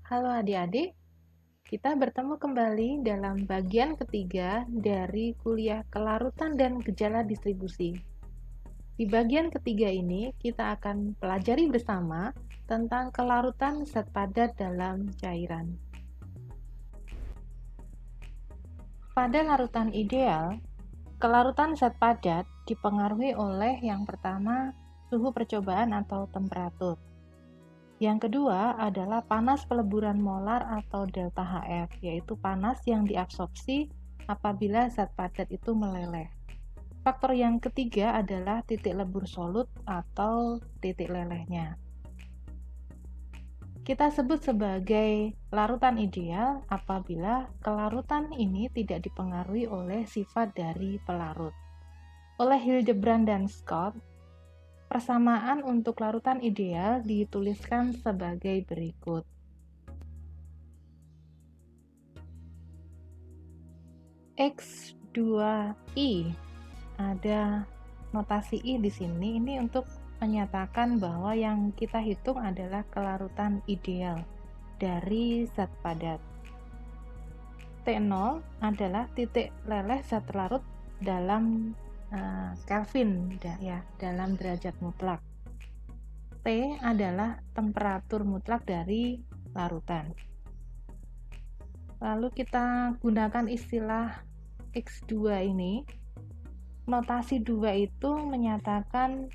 Halo adik-adik, kita bertemu kembali dalam bagian ketiga dari kuliah kelarutan dan gejala distribusi. Di bagian ketiga ini, kita akan pelajari bersama tentang kelarutan zat padat dalam cairan. Pada larutan ideal, kelarutan zat padat dipengaruhi oleh yang pertama, suhu percobaan atau temperatur. Yang kedua adalah panas peleburan molar atau delta HF, yaitu panas yang diabsorpsi apabila zat padat itu meleleh. Faktor yang ketiga adalah titik lebur solut atau titik lelehnya. Kita sebut sebagai larutan ideal apabila kelarutan ini tidak dipengaruhi oleh sifat dari pelarut. Oleh Hildebrand dan Scott, persamaan untuk larutan ideal dituliskan sebagai berikut. X2I, ada notasi I di sini. Ini untuk menyatakan bahwa yang kita hitung adalah kelarutan ideal dari zat padat. T0 adalah titik leleh zat larut dalam Kelvin, ya, dalam derajat mutlak. T adalah temperatur mutlak dari larutan. Lalu kita gunakan istilah X2 ini. Notasi 2 itu menyatakan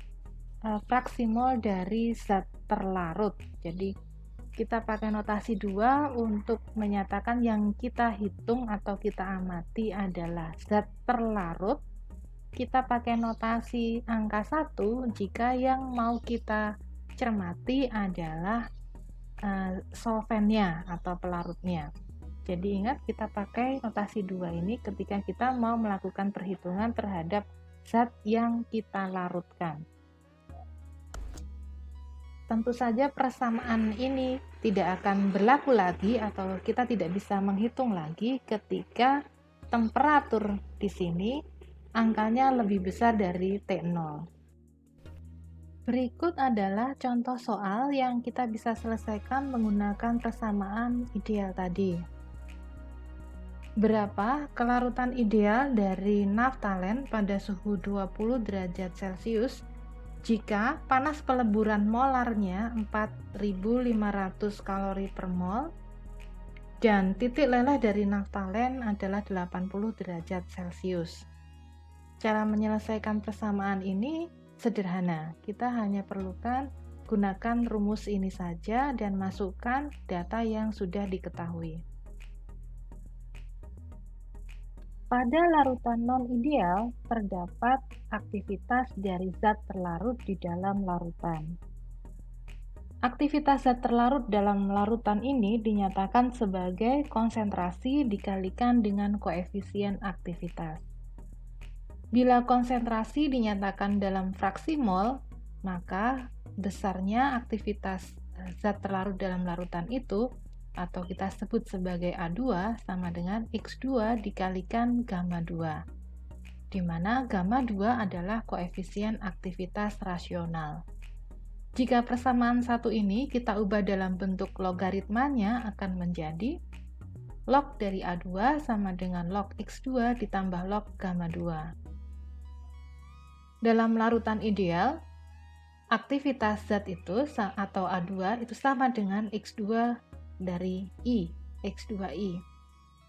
fraksi mol dari zat terlarut. Jadi kita pakai notasi 2 untuk menyatakan yang kita hitung atau kita amati adalah zat terlarut. Kita pakai notasi angka 1 jika yang mau kita cermati adalah solvennya atau pelarutnya. Jadi ingat, kita pakai notasi 2 ini ketika kita mau melakukan perhitungan terhadap zat yang kita larutkan. Tentu saja persamaan ini tidak akan berlaku lagi atau kita tidak bisa menghitung lagi ketika temperatur di sini angkanya lebih besar dari T0. Berikut adalah contoh soal yang kita bisa selesaikan menggunakan persamaan ideal tadi. Berapa kelarutan ideal dari naftalen pada suhu 20 derajat Celcius jika panas peleburan molarnya 4.500 kalori per mol dan titik leleh dari naftalen adalah 80 derajat Celcius. Cara menyelesaikan persamaan ini sederhana. Kita hanya perlukan gunakan rumus ini saja dan masukkan data yang sudah diketahui. Pada larutan non-ideal, terdapat aktivitas dari zat terlarut di dalam larutan. Aktivitas zat terlarut dalam larutan ini dinyatakan sebagai konsentrasi dikalikan dengan koefisien aktivitas. Bila konsentrasi dinyatakan dalam fraksi mol, maka besarnya aktivitas zat terlarut dalam larutan itu atau kita sebut sebagai A2 sama dengan X2 dikalikan gamma 2, di mana gamma 2 adalah koefisien aktivitas rasional. Jika persamaan satu ini kita ubah dalam bentuk logaritmanya akan menjadi log dari A2 sama dengan log X2 ditambah log gamma 2. Dalam larutan ideal, aktivitas zat itu atau A2 itu sama dengan X2 dari I, X2I.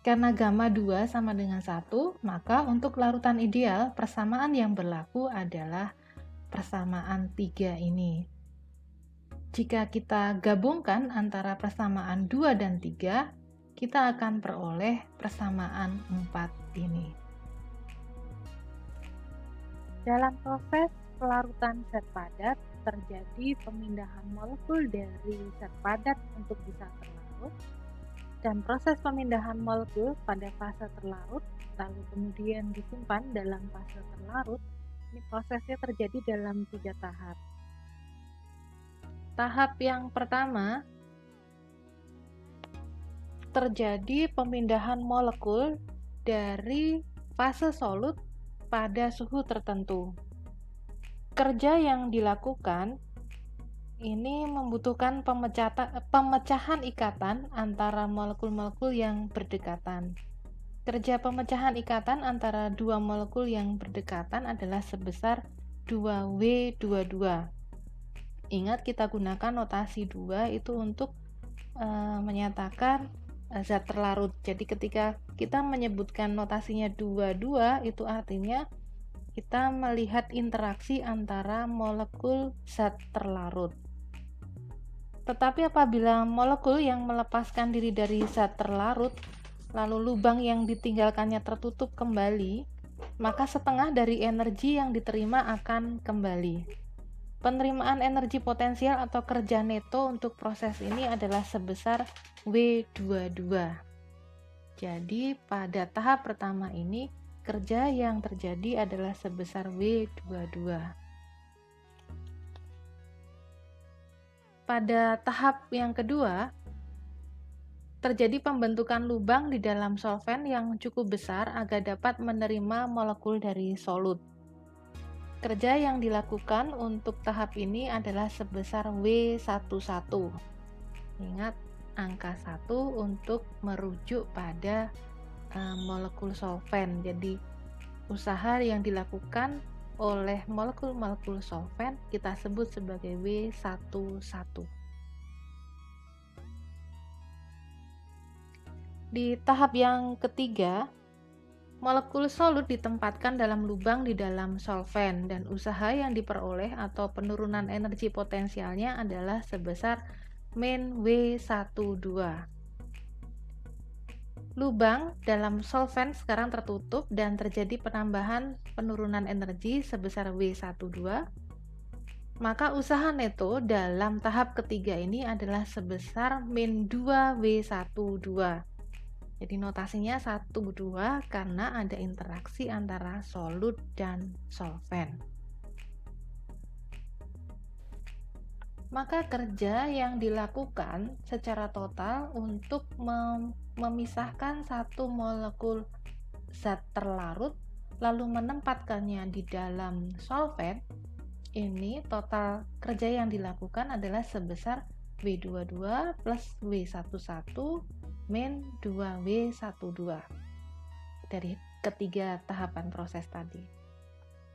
Karena gamma 2 sama dengan 1, maka untuk larutan ideal, persamaan yang berlaku adalah persamaan 3 ini. Jika kita gabungkan antara persamaan 2 dan 3, kita akan peroleh persamaan 4 ini. Dalam proses pelarutan zat padat, terjadi pemindahan molekul dari zat padat untuk bisa terlarut, dan proses pemindahan molekul pada fase terlarut lalu kemudian disimpan dalam fase terlarut. Ini prosesnya terjadi dalam 3 tahap. Tahap yang pertama, terjadi pemindahan molekul dari fase solut pada suhu tertentu. Kerja yang dilakukan ini membutuhkan pemecahan ikatan antara molekul-molekul yang berdekatan. Kerja pemecahan ikatan antara dua molekul yang berdekatan adalah sebesar 2W22. Ingat, kita gunakan notasi 2 itu untuk menyatakan zat terlarut. Jadi ketika kita menyebutkan notasinya 22, itu artinya kita melihat interaksi antara molekul zat terlarut. Tetapi apabila molekul yang melepaskan diri dari zat terlarut, lalu lubang yang ditinggalkannya tertutup kembali, maka setengah dari energi yang diterima akan kembali. Penerimaan energi potensial atau kerja neto untuk proses ini adalah sebesar W22. Jadi pada tahap pertama ini, kerja yang terjadi adalah sebesar W22. Pada tahap yang kedua, terjadi pembentukan lubang di dalam solvent yang cukup besar agar dapat menerima molekul dari solut. Kerja yang dilakukan untuk tahap ini adalah sebesar W11. Ingat, angka 1 untuk merujuk pada molekul solvent. Jadi usaha yang dilakukan oleh molekul-molekul solvent kita sebut sebagai W11. Di tahap yang ketiga, molekul solut ditempatkan dalam lubang di dalam solvent dan usaha yang diperoleh atau penurunan energi potensialnya adalah sebesar min W12. Lubang dalam solvent sekarang tertutup dan terjadi penambahan penurunan energi sebesar W12. Maka usaha neto dalam tahap ketiga ini adalah sebesar min 2W12. Jadi notasinya 1,2 karena ada interaksi antara solut dan solvent. Maka kerja yang dilakukan secara total untuk memisahkan satu molekul zat terlarut lalu menempatkannya di dalam solvent, ini total kerja yang dilakukan adalah sebesar W22 plus W11 min 2W12 dari ketiga tahapan proses tadi.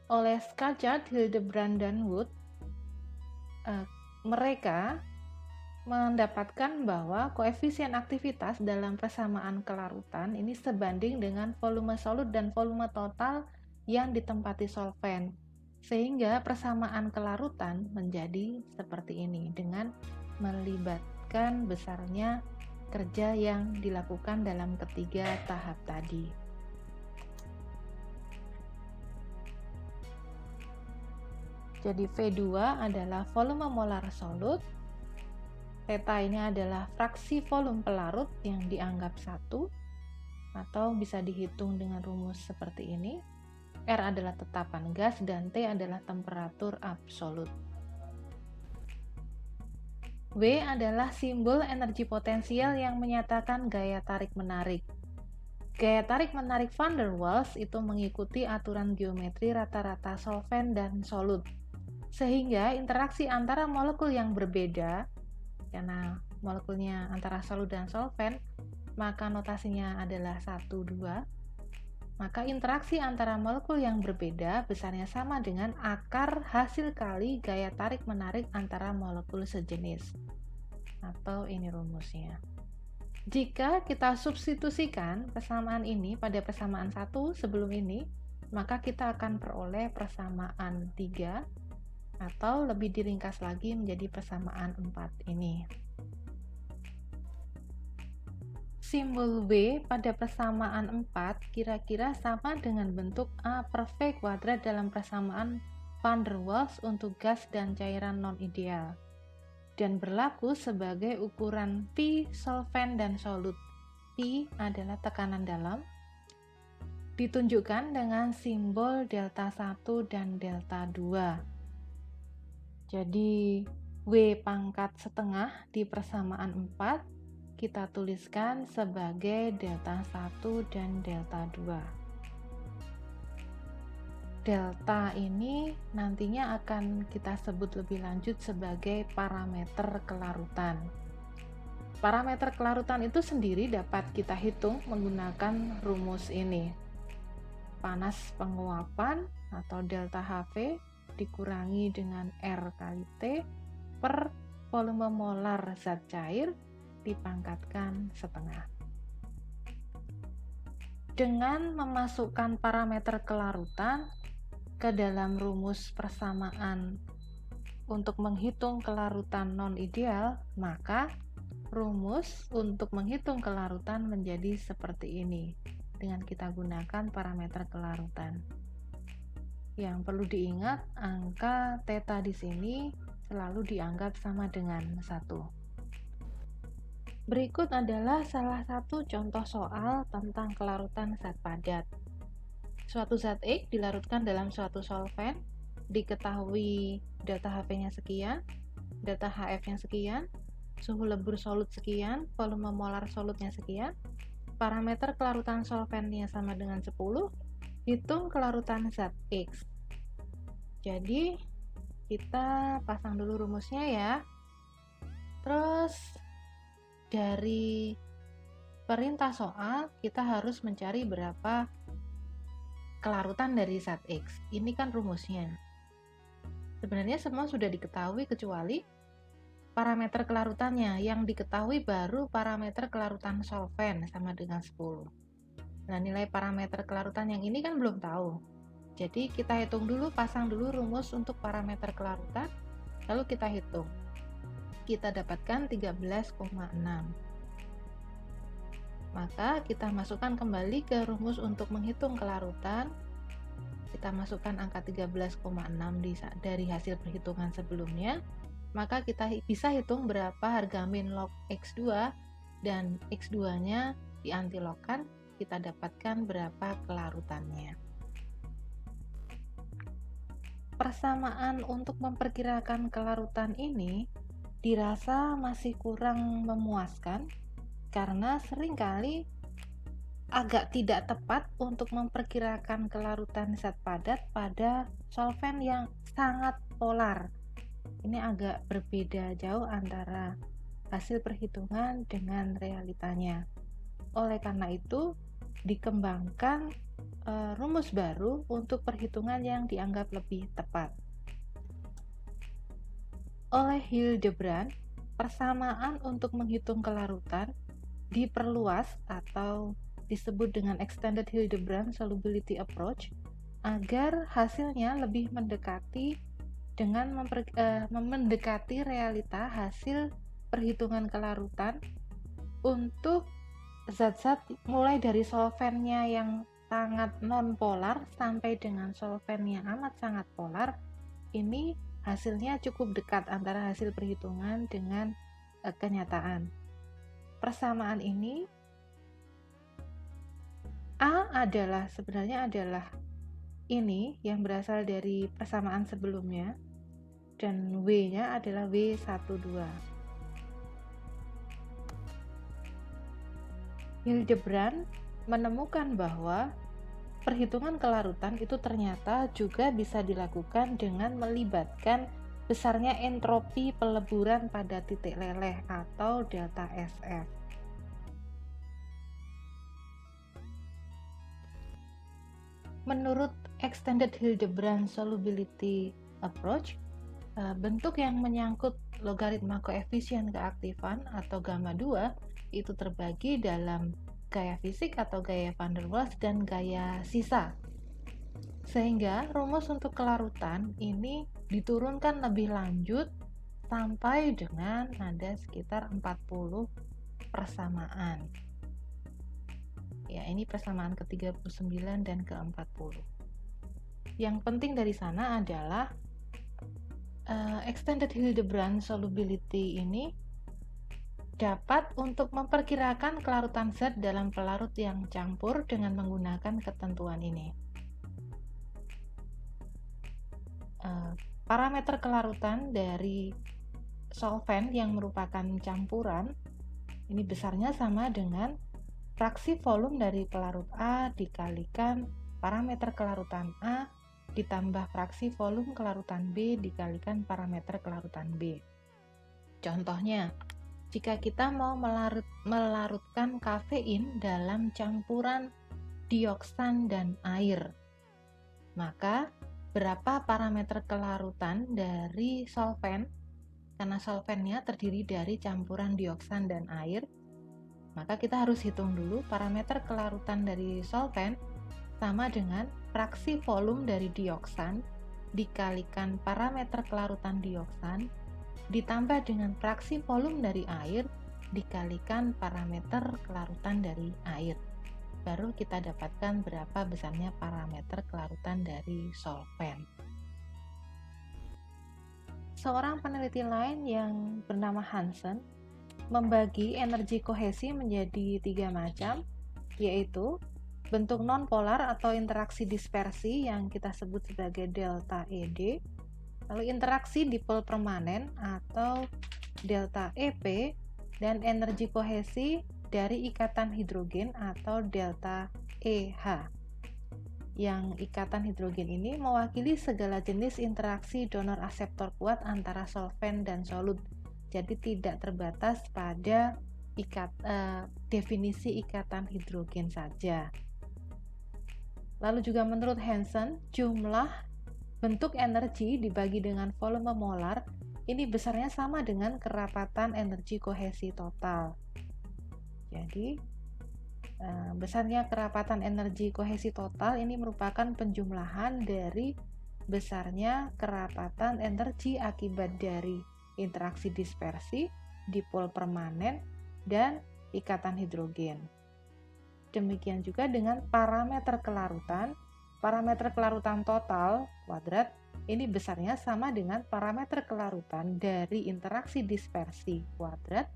Oleh Scatchard, Hildebrand, dan Wood, mereka mendapatkan bahwa koefisien aktivitas dalam persamaan kelarutan ini sebanding dengan volume solut dan volume total yang ditempati solvent, sehingga persamaan kelarutan menjadi seperti ini dengan melibatkan besarnya kerja yang dilakukan dalam ketiga tahap tadi. Jadi V2 adalah volume molar solut, theta ini adalah fraksi volume pelarut yang dianggap 1, atau bisa dihitung dengan rumus seperti ini. R adalah tetapan gas dan T adalah temperatur absolut. W adalah simbol energi potensial yang menyatakan gaya tarik-menarik. Gaya tarik-menarik van der Waals itu mengikuti aturan geometri rata-rata solvent dan solut, sehingga interaksi antara molekul yang berbeda, karena molekulnya antara solut dan solvent, maka notasinya adalah 1,2. Maka interaksi antara molekul yang berbeda besarnya sama dengan akar hasil kali gaya tarik-menarik antara molekul sejenis. Atau ini rumusnya. Jika kita substitusikan persamaan ini pada persamaan 1 sebelum ini, maka kita akan peroleh persamaan 3, atau lebih diringkas lagi menjadi persamaan 4 ini. Simbol W pada persamaan 4 kira-kira sama dengan bentuk A per V kuadrat dalam persamaan van der Waals untuk gas dan cairan non-ideal, dan berlaku sebagai ukuran P solvent dan solut. P adalah tekanan dalam, ditunjukkan dengan simbol delta 1 dan delta 2. Jadi W pangkat setengah di persamaan 4 kita tuliskan sebagai delta 1 dan delta 2. delta ini nantinya akan kita sebut lebih lanjut sebagai parameter kelarutan. Parameter kelarutan itu sendiri dapat kita hitung menggunakan rumus ini. Panas penguapan atau delta HV dikurangi dengan R kali T per volume molar zat cair dipangkatkan setengah. Dengan memasukkan parameter kelarutan ke dalam rumus persamaan untuk menghitung kelarutan non-ideal, maka rumus untuk menghitung kelarutan menjadi seperti ini dengan kita gunakan parameter kelarutan. Yang perlu diingat, angka theta di sini selalu dianggap sama dengan 1. Berikut adalah salah satu contoh soal tentang kelarutan zat padat. Suatu zat X dilarutkan dalam suatu solvent, diketahui delta HV-nya sekian, delta HF-nya sekian, suhu lebur solut sekian, volume molar solutnya sekian, parameter kelarutan solventnya sama dengan 10, hitung kelarutan zat X. Jadi, kita pasang dulu rumusnya ya. Terus, dari perintah soal, kita harus mencari berapa kelarutan dari zat X. Ini kan rumusnya. Sebenarnya semua sudah diketahui kecuali parameter kelarutannya. Yang diketahui baru parameter kelarutan solvent sama dengan 10. Nah, nilai parameter kelarutan yang ini kan belum tahu. Jadi kita hitung dulu, pasang dulu rumus untuk parameter kelarutan, lalu kita hitung. Kita dapatkan 13,6. Maka kita masukkan kembali ke rumus untuk menghitung kelarutan. Kita masukkan angka 13,6 dari hasil perhitungan sebelumnya. Maka kita bisa hitung berapa harga min log X2 dan X2-nya diantilogkan, kita dapatkan berapa kelarutannya. Persamaan untuk memperkirakan kelarutan ini dirasa masih kurang memuaskan karena seringkali agak tidak tepat untuk memperkirakan kelarutan zat padat pada solvent yang sangat polar. Ini agak berbeda jauh antara hasil perhitungan dengan realitanya. Oleh karena itu, dikembangkan rumus baru untuk perhitungan yang dianggap lebih tepat. Oleh Hildebrand, persamaan untuk menghitung kelarutan diperluas atau disebut dengan Extended Hildebrand Solubility Approach agar hasilnya lebih mendekati mendekati realita hasil perhitungan kelarutan untuk zat-zat mulai dari solventnya yang sangat non-polar sampai dengan solvent yang amat sangat polar. Ini hasilnya cukup dekat antara hasil perhitungan dengan kenyataan. Persamaan ini sebenarnya adalah ini yang berasal dari persamaan sebelumnya, dan W-nya adalah W12. Hildebrand menemukan bahwa perhitungan kelarutan itu ternyata juga bisa dilakukan dengan melibatkan besarnya entropi peleburan pada titik leleh atau delta SF. Menurut Extended Hildebrand Solubility Approach, bentuk yang menyangkut logaritma koefisien keaktifan atau gamma 2 itu terbagi dalam gaya fisik atau gaya van der Waals dan gaya sisa. Sehingga rumus untuk kelarutan ini diturunkan lebih lanjut sampai dengan ada sekitar 40 persamaan. Ya, ini persamaan ke-39 dan ke-40. Yang penting dari sana adalah Extended Hildebrand Solubility ini dapat untuk memperkirakan kelarutan zat dalam pelarut yang campur dengan menggunakan ketentuan ini. Parameter kelarutan dari solvent yang merupakan campuran ini besarnya sama dengan fraksi volume dari pelarut A dikalikan parameter kelarutan A ditambah fraksi volume kelarutan B dikalikan parameter kelarutan B. Contohnya, jika kita mau melarutkan kafein dalam campuran dioksan dan air, maka berapa parameter kelarutan dari solvent? Karena solventnya terdiri dari campuran dioksan dan air, maka kita harus hitung dulu parameter kelarutan dari solvent sama dengan fraksi volume dari dioksan dikalikan parameter kelarutan dioksan ditambah dengan fraksi volume dari air dikalikan parameter kelarutan dari air. Baru kita dapatkan berapa besarnya parameter kelarutan dari solvent. Seorang peneliti lain yang bernama Hansen membagi energi kohesi menjadi 3 macam, yaitu bentuk nonpolar atau interaksi dispersi yang kita sebut sebagai delta ED, lalu interaksi dipol permanen atau delta EP, dan energi kohesi dari ikatan hidrogen atau delta EH. Yang ikatan hidrogen ini mewakili segala jenis interaksi donor aseptor kuat antara solvent dan solut, jadi tidak terbatas pada definisi ikatan hidrogen saja. Lalu juga menurut Hansen, jumlah bentuk energi dibagi dengan volume molar ini besarnya sama dengan kerapatan energi kohesi total. Jadi, besarnya kerapatan energi kohesi total ini merupakan penjumlahan dari besarnya kerapatan energi akibat dari interaksi dispersi, dipol permanen, dan ikatan hidrogen. Demikian juga dengan parameter kelarutan total kuadrat ini besarnya sama dengan parameter kelarutan dari interaksi dispersi kuadrat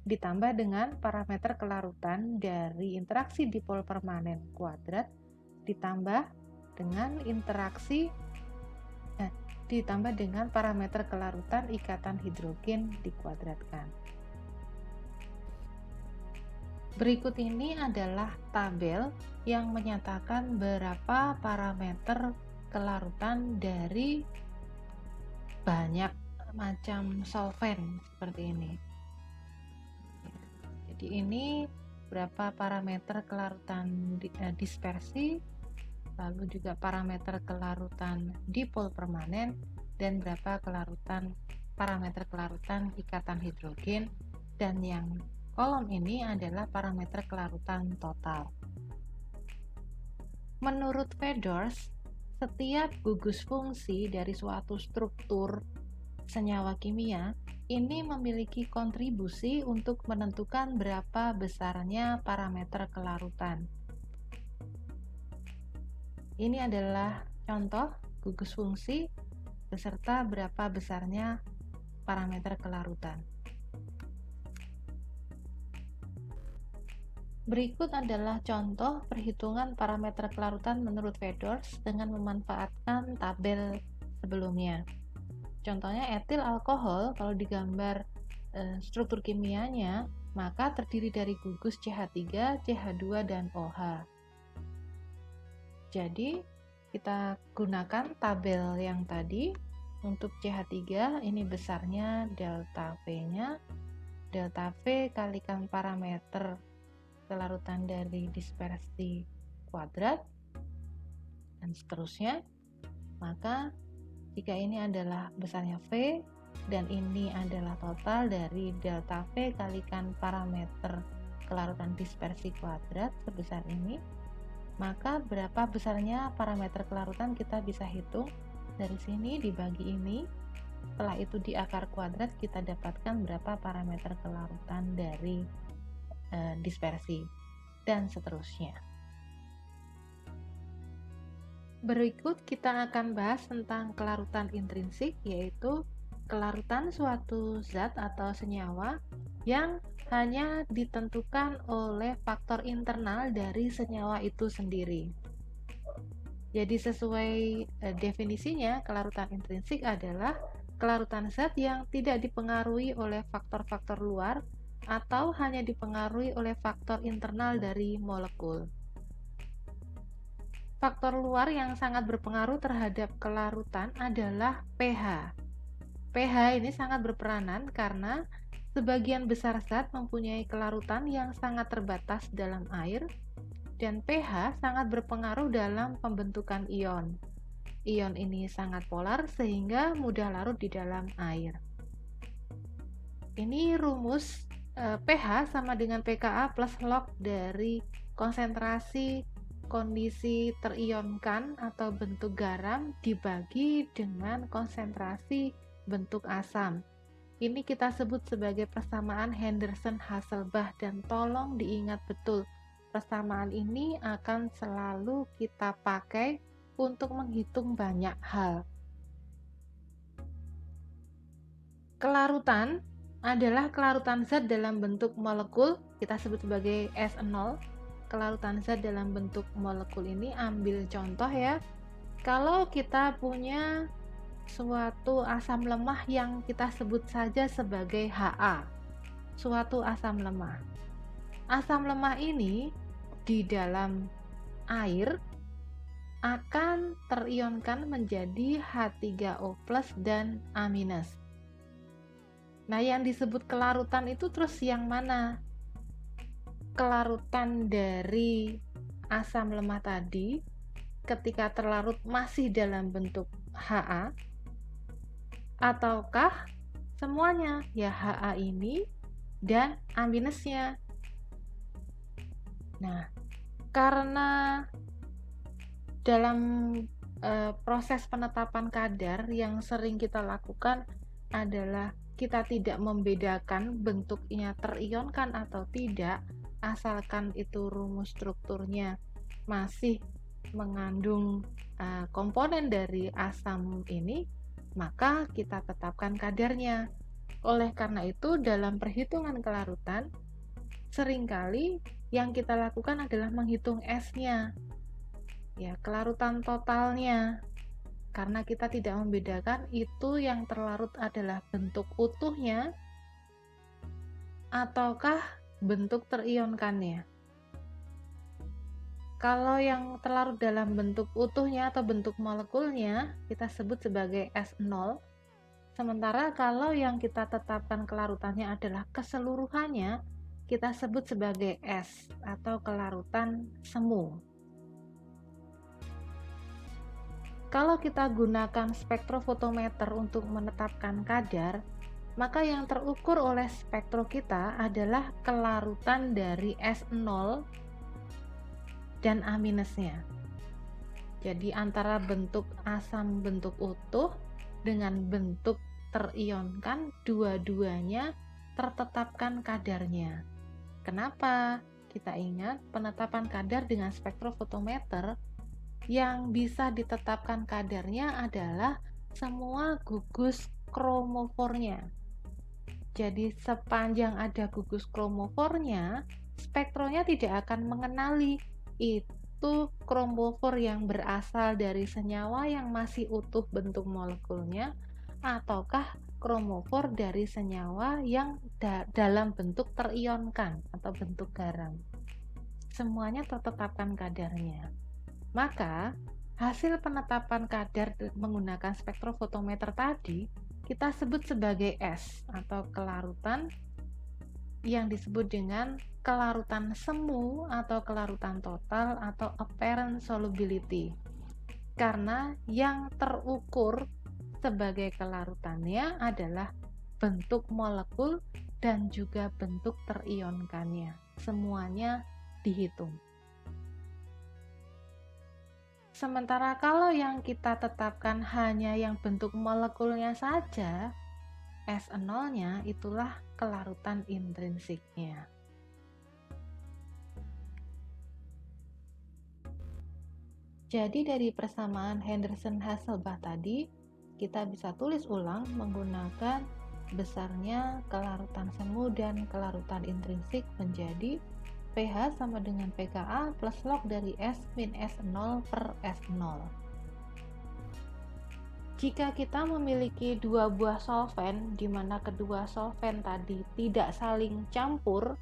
ditambah dengan parameter kelarutan dari interaksi dipol permanen kuadrat ditambah dengan parameter kelarutan ikatan hidrogen dikuadratkan. Berikut ini adalah tabel yang menyatakan berapa parameter kelarutan dari banyak macam solvent seperti ini. Jadi ini berapa parameter kelarutan dispersi, lalu juga parameter kelarutan dipol permanen, dan berapa parameter kelarutan ikatan hidrogen, dan yang kolom ini adalah parameter kelarutan total. Menurut Fedors, setiap gugus fungsi dari suatu struktur senyawa kimia ini memiliki kontribusi untuk menentukan berapa besarnya parameter kelarutan. Ini adalah contoh gugus fungsi beserta berapa besarnya parameter kelarutan. Berikut adalah contoh perhitungan parameter kelarutan menurut Fedors dengan memanfaatkan tabel sebelumnya. Contohnya etil alkohol, kalau digambar struktur kimianya, maka terdiri dari gugus CH3, CH2, dan OH. Jadi, kita gunakan tabel yang tadi. Untuk CH3, ini besarnya delta V-nya. Delta V kalikan parameter kelarutan dari dispersi kuadrat, dan seterusnya. Maka jika ini adalah besarnya V dan ini adalah total dari delta V kalikan parameter kelarutan dispersi kuadrat sebesar ini, maka berapa besarnya parameter kelarutan kita bisa hitung dari sini dibagi ini. Setelah itu di akar kuadrat kita dapatkan berapa parameter kelarutan dari dispersi, dan seterusnya. Berikut kita akan bahas tentang kelarutan intrinsik, yaitu kelarutan suatu zat atau senyawa yang hanya ditentukan oleh faktor internal dari senyawa itu sendiri. Jadi sesuai definisinya, kelarutan intrinsik adalah kelarutan zat yang tidak dipengaruhi oleh faktor-faktor luar atau hanya dipengaruhi oleh faktor internal dari molekul. Faktor luar yang sangat berpengaruh terhadap kelarutan adalah pH. pH ini sangat berperanan karena sebagian besar zat mempunyai kelarutan yang sangat terbatas dalam air, dan pH sangat berpengaruh dalam pembentukan ion. Ion ini sangat polar sehingga mudah larut di dalam air. Ini rumus pH sama dengan pKa plus log dari konsentrasi kondisi terionkan atau bentuk garam dibagi dengan konsentrasi bentuk asam. Ini kita sebut sebagai persamaan Henderson-Hasselbalch, dan tolong diingat betul, persamaan ini akan selalu kita pakai untuk menghitung banyak hal. Kelarutan adalah kelarutan zat dalam bentuk molekul, kita sebut sebagai S0. Kelarutan zat dalam bentuk molekul ini, ambil contoh ya, kalau kita punya suatu asam lemah yang kita sebut saja sebagai Ha, suatu asam lemah. Asam lemah ini di dalam air akan terionkan menjadi H3O+ dan A-. Nah, yang disebut kelarutan itu terus yang mana? Kelarutan dari asam lemah tadi ketika terlarut masih dalam bentuk Ha, ataukah semuanya, ya Ha ini dan A-nya. Nah, karena dalam proses penetapan kadar yang sering kita lakukan adalah kita tidak membedakan bentuknya terionkan atau tidak, asalkan itu rumus strukturnya masih mengandung komponen dari asam ini, maka kita tetapkan kadarnya. Oleh karena itu, dalam perhitungan kelarutan, seringkali yang kita lakukan adalah menghitung S-nya, ya, kelarutan totalnya. Karena kita tidak membedakan itu yang terlarut adalah bentuk utuhnya ataukah bentuk terionkannya. Kalau yang terlarut dalam bentuk utuhnya atau bentuk molekulnya kita sebut sebagai S0. Sementara kalau yang kita tetapkan kelarutannya adalah keseluruhannya, kita sebut sebagai S atau kelarutan semu. Kalau kita gunakan spektrofotometer untuk menetapkan kadar, maka yang terukur oleh spektro kita adalah kelarutan dari S0 dan A-nya. Jadi antara bentuk asam bentuk utuh dengan bentuk terionkan, dua-duanya tertetapkan kadarnya. Kenapa? Kita ingat penetapan kadar dengan spektrofotometer, yang bisa ditetapkan kadarnya adalah semua gugus kromofornya. Jadi sepanjang ada gugus kromofornya, spektronya tidak akan mengenali itu kromofor yang berasal dari senyawa yang masih utuh bentuk molekulnya ataukah kromofor dari senyawa yang dalam bentuk terionkan atau bentuk garam. Semuanya tertetapkan kadarnya. Maka hasil penetapan kadar menggunakan spektrofotometer tadi kita sebut sebagai S atau kelarutan, yang disebut dengan kelarutan semu atau kelarutan total atau apparent solubility, karena yang terukur sebagai kelarutannya adalah bentuk molekul dan juga bentuk terionkannya. Semuanya dihitung. Sementara kalau yang kita tetapkan hanya yang bentuk molekulnya saja, S0-nya itulah kelarutan intrinsiknya. Jadi dari persamaan Henderson-Hasselbalch tadi, kita bisa tulis ulang menggunakan besarnya kelarutan semu dan kelarutan intrinsik menjadi pH sama dengan pKa plus log dari S min S0 per S0. Jika kita memiliki dua buah solven, di mana kedua solven tadi tidak saling campur,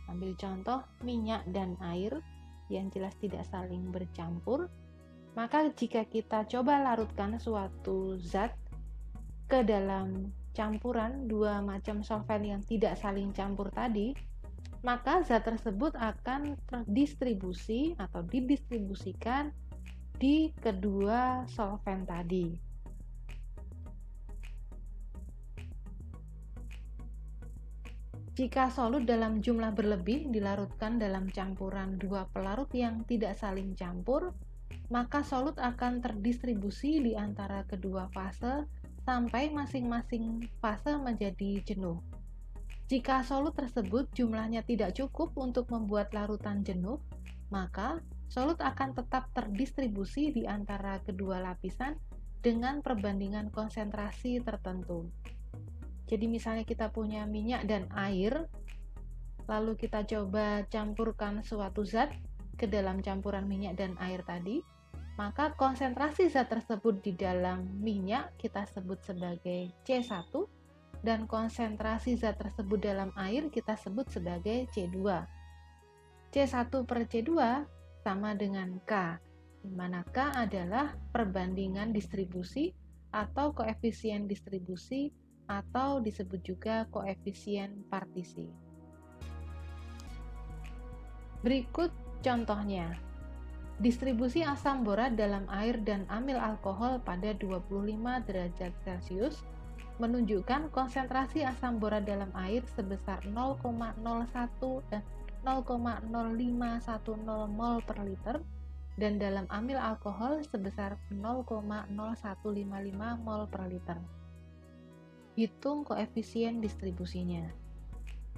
ambil contoh minyak dan air yang jelas tidak saling bercampur, Maka jika kita coba larutkan suatu zat ke dalam campuran dua macam solvent yang tidak saling campur tadi, maka zat tersebut akan terdistribusi atau didistribusikan di kedua solvent tadi. Jika solut dalam jumlah berlebih dilarutkan dalam campuran dua pelarut yang tidak saling campur, maka solut akan terdistribusi di antara kedua fase sampai masing-masing fase menjadi jenuh. Jika solut tersebut jumlahnya tidak cukup untuk membuat larutan jenuh, maka solut akan tetap terdistribusi di antara kedua lapisan dengan perbandingan konsentrasi tertentu. Jadi misalnya kita punya minyak dan air, lalu kita coba campurkan suatu zat ke dalam campuran minyak dan air tadi, maka konsentrasi zat tersebut di dalam minyak kita sebut sebagai C1 dan konsentrasi zat tersebut dalam air kita sebut sebagai C2. C1 per C2 sama dengan K, di mana K adalah perbandingan distribusi atau koefisien distribusi atau disebut juga koefisien partisi. Berikut contohnya. Distribusi asam borat dalam air dan amil alkohol pada 25 derajat Celcius menunjukkan konsentrasi asam borat dalam air sebesar 0,01 dan 0,0510 mol per liter dan dalam amil alkohol sebesar 0,0155 mol per liter. Hitung koefisien distribusinya.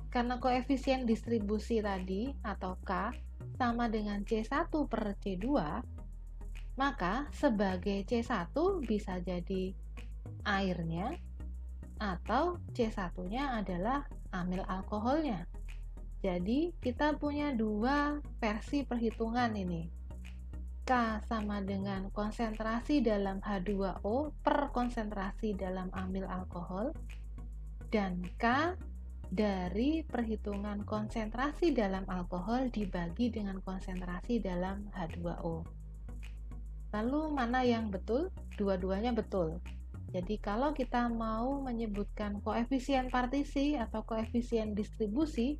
Karena koefisien distribusi tadi atau K sama dengan C1 per C2, maka sebagai C1 bisa jadi airnya atau C1-nya adalah amil alkoholnya. Jadi kita punya dua versi perhitungan ini. K sama dengan konsentrasi dalam H2O per konsentrasi dalam amil alkohol, dan K dari perhitungan konsentrasi dalam alkohol dibagi dengan konsentrasi dalam H2O. Lalu mana yang betul? Dua-duanya betul. Jadi kalau kita mau menyebutkan koefisien partisi atau koefisien distribusi,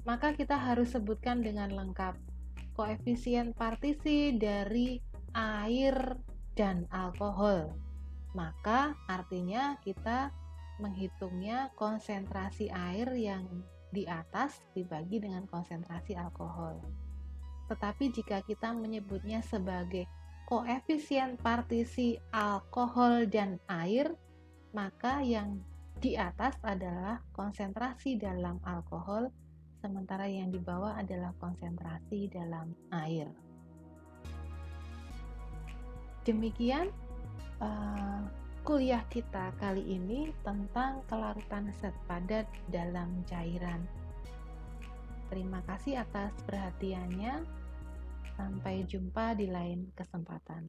maka kita harus sebutkan dengan lengkap koefisien partisi dari air dan alkohol. Maka artinya kita menghitungnya konsentrasi air yang di atas dibagi dengan konsentrasi alkohol. Tetapi jika kita menyebutnya sebagai koefisien partisi alkohol dan air, maka yang di atas adalah konsentrasi dalam alkohol, sementara yang di bawah adalah konsentrasi dalam air. Demikian kuliah kita kali ini tentang kelarutan zat padat dalam cairan. Terima kasih atas perhatiannya. Sampai jumpa di lain kesempatan.